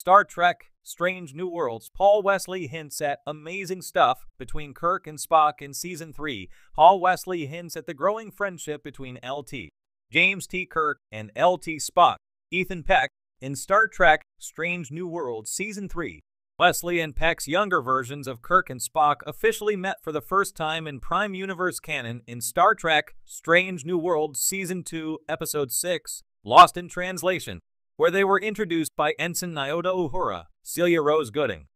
Star Trek Strange New Worlds. Paul Wesley hints at amazing stuff between Kirk and Spock in Season 3. Paul Wesley hints at the growing friendship between Lt. James T. Kirk and Lt. Spock. Ethan Peck in Star Trek Strange New Worlds Season 3. Wesley and Peck's younger versions of Kirk and Spock officially met for the first time in Prime Universe canon in Star Trek Strange New Worlds Season 2, Episode 6, Lost in Translation, where they were introduced by Ensign Nyota Uhura, Celia Rose Gooding.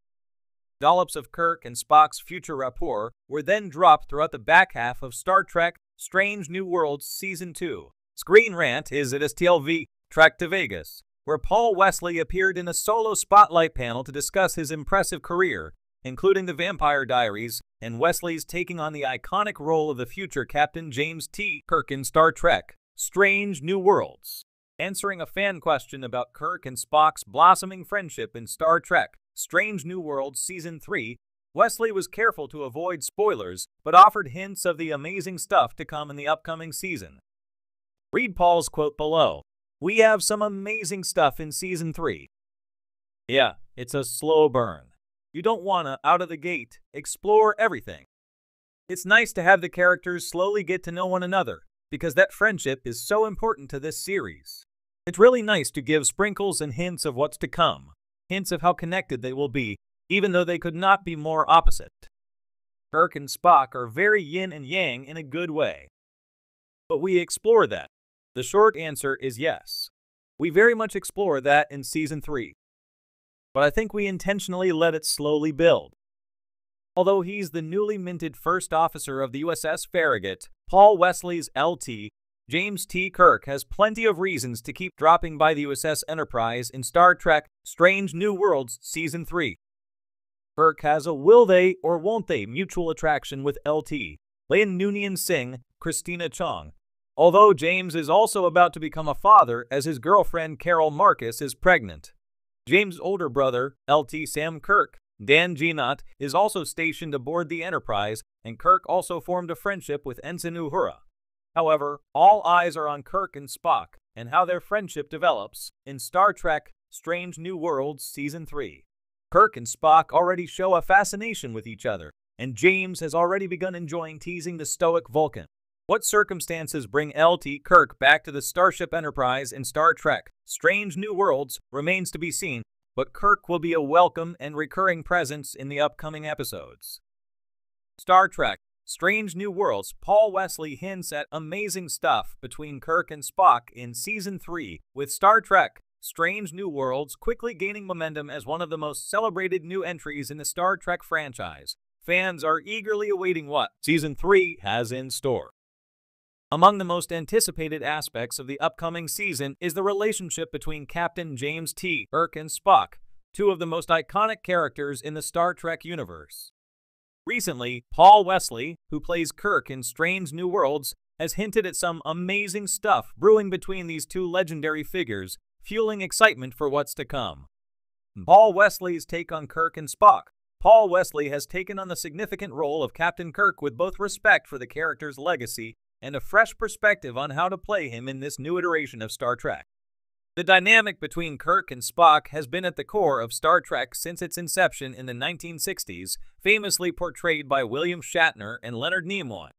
Dollops of Kirk and Spock's future rapport were then dropped throughout the back half of Star Trek Strange New Worlds Season 2. Screen Rant is at STLV Trek to Vegas, where Paul Wesley appeared in a solo spotlight panel to discuss his impressive career, including The Vampire Diaries and Wesley's taking on the iconic role of the future Captain James T. Kirk in Star Trek Strange New Worlds. Answering a fan question about Kirk and Spock's blossoming friendship in Star Trek Strange New Worlds Season 3, Wesley was careful to avoid spoilers, but offered hints of the amazing stuff to come in the upcoming season. Read Paul's quote below. "We have some amazing stuff in Season 3. Yeah, it's a slow burn. You don't wanna, out of the gate, explore everything. It's nice to have the characters slowly get to know one another, because that friendship is so important to this series. It's really nice to give sprinkles and hints of what's to come, hints of how connected they will be, even though they could not be more opposite. Kirk and Spock are very yin and yang in a good way. But we explore that. The short answer is yes. We very much explore that in Season 3. But I think we intentionally let it slowly build. Although he's the newly minted first officer of the USS Farragut, Paul Wesley's Lt. James T. Kirk has plenty of reasons to keep dropping by the USS Enterprise in Star Trek Strange New Worlds Season 3. Kirk has a will they or won't they mutual attraction with Lt. Lin Noonien Singh, Christina Chong, although James is also about to become a father as his girlfriend Carol Marcus is pregnant. James' older brother, Lt. Sam Kirk, Dan Ginot, is also stationed aboard the Enterprise, and Kirk also formed a friendship with Ensign Uhura. However, all eyes are on Kirk and Spock and how their friendship develops in Star Trek Strange New Worlds Season 3. Kirk and Spock already show a fascination with each other, and James has already begun enjoying teasing the stoic Vulcan. What circumstances bring Lt. Kirk back to the Starship Enterprise in Star Trek Strange New Worlds remains to be seen, but Kirk will be a welcome and recurring presence in the upcoming episodes. Star Trek Strange New Worlds. Paul Wesley hints at amazing stuff between Kirk and Spock in Season 3, with Star Trek Strange New Worlds quickly gaining momentum as one of the most celebrated new entries in the Star Trek franchise. Fans are eagerly awaiting what Season 3 has in store. Among the most anticipated aspects of the upcoming season is the relationship between Captain James T. Kirk and Spock, two of the most iconic characters in the Star Trek universe. Recently, Paul Wesley, who plays Kirk in Strange New Worlds, has hinted at some amazing stuff brewing between these two legendary figures, fueling excitement for what's to come. Paul Wesley's take on Kirk and Spock. Paul Wesley has taken on the significant role of Captain Kirk with both respect for the character's legacy and a fresh perspective on how to play him in this new iteration of Star Trek. The dynamic between Kirk and Spock has been at the core of Star Trek since its inception in the 1960s, famously portrayed by William Shatner and Leonard Nimoy.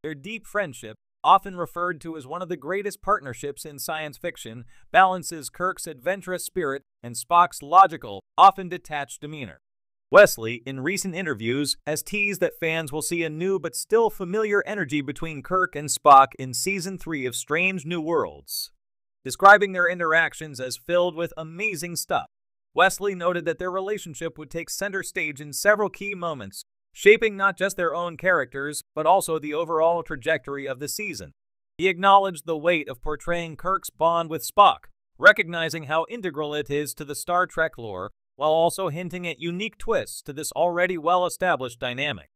Their deep friendship, often referred to as one of the greatest partnerships in science fiction, balances Kirk's adventurous spirit and Spock's logical, often detached demeanor. Wesley, in recent interviews, has teased that fans will see a new but still familiar energy between Kirk and Spock in Season 3 of Strange New Worlds, describing their interactions as filled with amazing stuff. Wesley noted that their relationship would take center stage in several key moments, shaping not just their own characters, but also the overall trajectory of the season. He acknowledged the weight of portraying Kirk's bond with Spock, recognizing how integral it is to the Star Trek lore, while also hinting at unique twists to this already well-established dynamic.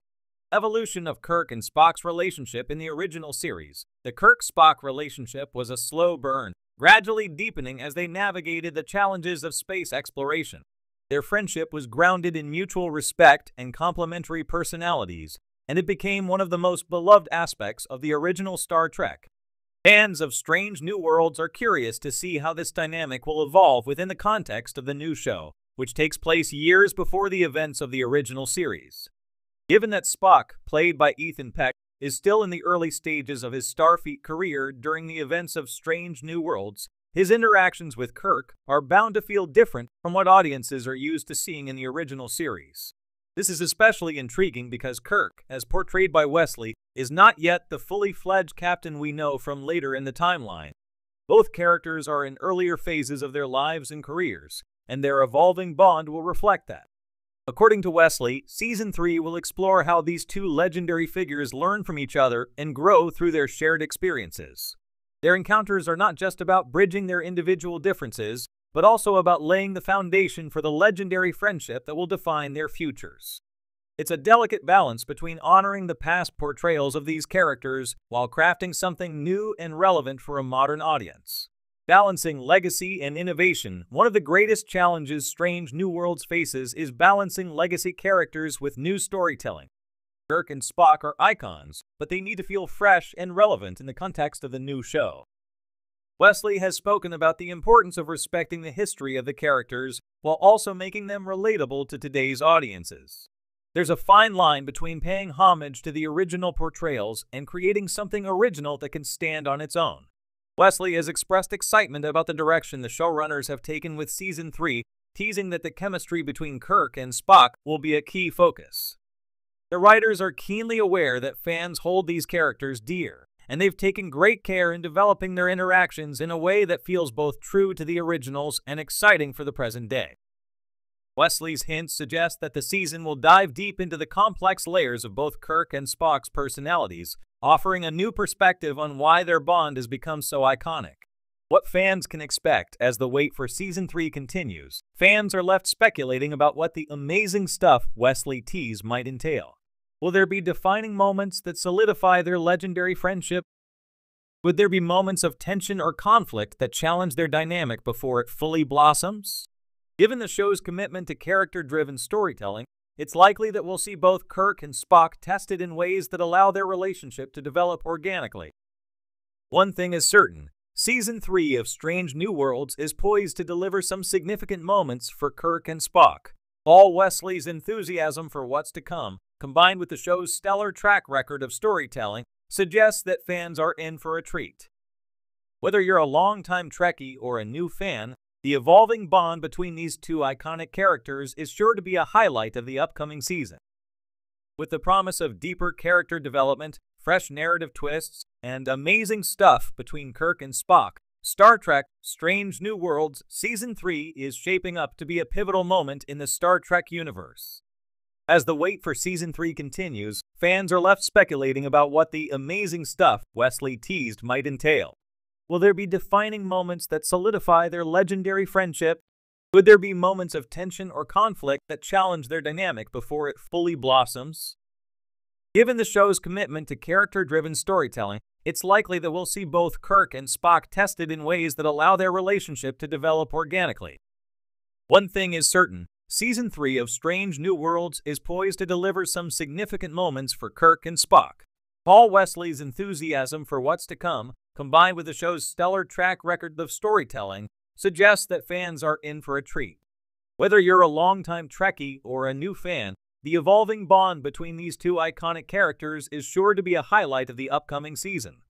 Evolution of Kirk and Spock's relationship in the original series. The Kirk-Spock relationship was a slow burn, gradually deepening as they navigated the challenges of space exploration. Their friendship was grounded in mutual respect and complementary personalities, and it became one of the most beloved aspects of the original Star Trek. Fans of Strange New Worlds are curious to see how this dynamic will evolve within the context of the new show, which takes place years before the events of the original series. Given that Spock, played by Ethan Peck, is still in the early stages of his Starfleet career during the events of Strange New Worlds, his interactions with Kirk are bound to feel different from what audiences are used to seeing in the original series. This is especially intriguing because Kirk, as portrayed by Wesley, is not yet the fully fledged captain we know from later in the timeline. Both characters are in earlier phases of their lives and careers, and their evolving bond will reflect that. According to Wesley, Season 3 will explore how these two legendary figures learn from each other and grow through their shared experiences. Their encounters are not just about bridging their individual differences, but also about laying the foundation for the legendary friendship that will define their futures. It's a delicate balance between honoring the past portrayals of these characters while crafting something new and relevant for a modern audience. Balancing legacy and innovation. One of the greatest challenges Strange New Worlds faces is balancing legacy characters with new storytelling. Kirk and Spock are icons, but they need to feel fresh and relevant in the context of the new show. Wesley has spoken about the importance of respecting the history of the characters while also making them relatable to today's audiences. There's a fine line between paying homage to the original portrayals and creating something original that can stand on its own. Wesley has expressed excitement about the direction the showrunners have taken with Season 3, teasing that the chemistry between Kirk and Spock will be a key focus. The writers are keenly aware that fans hold these characters dear, and they've taken great care in developing their interactions in a way that feels both true to the originals and exciting for the present day. Wesley's hints suggest that the season will dive deep into the complex layers of both Kirk and Spock's personalities, offering a new perspective on why their bond has become so iconic. What fans can expect as the wait for Season 3 continues, fans are left speculating about what the amazing stuff Wesley teased might entail. Will there be defining moments that solidify their legendary friendship? Would there be moments of tension or conflict that challenge their dynamic before it fully blossoms? Given the show's commitment to character-driven storytelling, it's likely that we'll see both Kirk and Spock tested in ways that allow their relationship to develop organically. One thing is certain, Season 3 of Strange New Worlds is poised to deliver some significant moments for Kirk and Spock. Paul Wesley's enthusiasm for what's to come, combined with the show's stellar track record of storytelling, suggests that fans are in for a treat. Whether you're a longtime Trekkie or a new fan, the evolving bond between these two iconic characters is sure to be a highlight of the upcoming season. With the promise of deeper character development, fresh narrative twists, and amazing stuff between Kirk and Spock, Star Trek Strange New Worlds Season 3 is shaping up to be a pivotal moment in the Star Trek universe. As the wait for Season 3 continues, fans are left speculating about what the amazing stuff Wesley teased might entail. Will there be defining moments that solidify their legendary friendship? Would there be moments of tension or conflict that challenge their dynamic before it fully blossoms? Given the show's commitment to character-driven storytelling, it's likely that we'll see both Kirk and Spock tested in ways that allow their relationship to develop organically. One thing is certain, Season 3 of Strange New Worlds is poised to deliver some significant moments for Kirk and Spock. Paul Wesley's enthusiasm for what's to come, combined with the show's stellar track record of storytelling, suggests that fans are in for a treat. Whether you're a longtime Trekkie or a new fan, the evolving bond between these two iconic characters is sure to be a highlight of the upcoming season.